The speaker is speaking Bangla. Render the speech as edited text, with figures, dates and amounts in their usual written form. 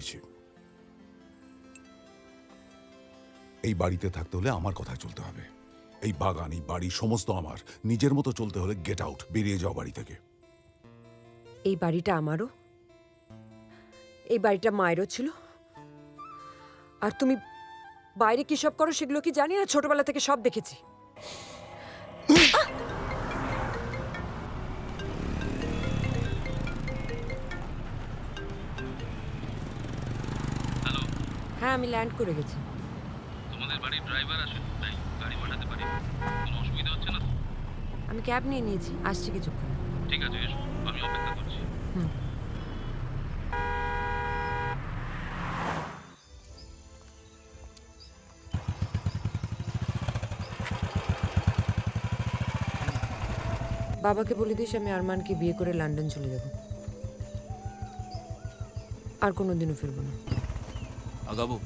দিয়েছি। এই বাড়িতে থাকতে হলে আমার কথায় চলতে হবে। এই বাগান, এই বাড়ি সমস্ত আমার। নিজের মতো চলতে হলে গেট আউট, বেরিয়ে যাও বাড়ি থেকে। এই বাড়িটা আমারও, এই বাড়িটা মায়েরও ছিল। আর তুমি বাইরে কি সব করো সেগুলো কি জানি না, ছোটবেলা থেকে সব দেখেছি। হ্যালো, হ্যাঁ, আমি ল্যান্ড করে গেছি। তোমাদের বাড়ির ড্রাইভার আসে, তাই গাড়ি পাঠাতে পারি? কোনো অসুবিধা হচ্ছে না তো? আমি ক্যাব নিয়ে নিয়েছি, আসছি কিছুক্ষণ। ঠিক আছে, এসো, আমি অপেক্ষা করছি। বাবাকে বলে দিস আমি আরমানকে বিয়ে করে লন্ডন চলে যাব, আর কোনোদিনও ফিরবো না। আগাবো।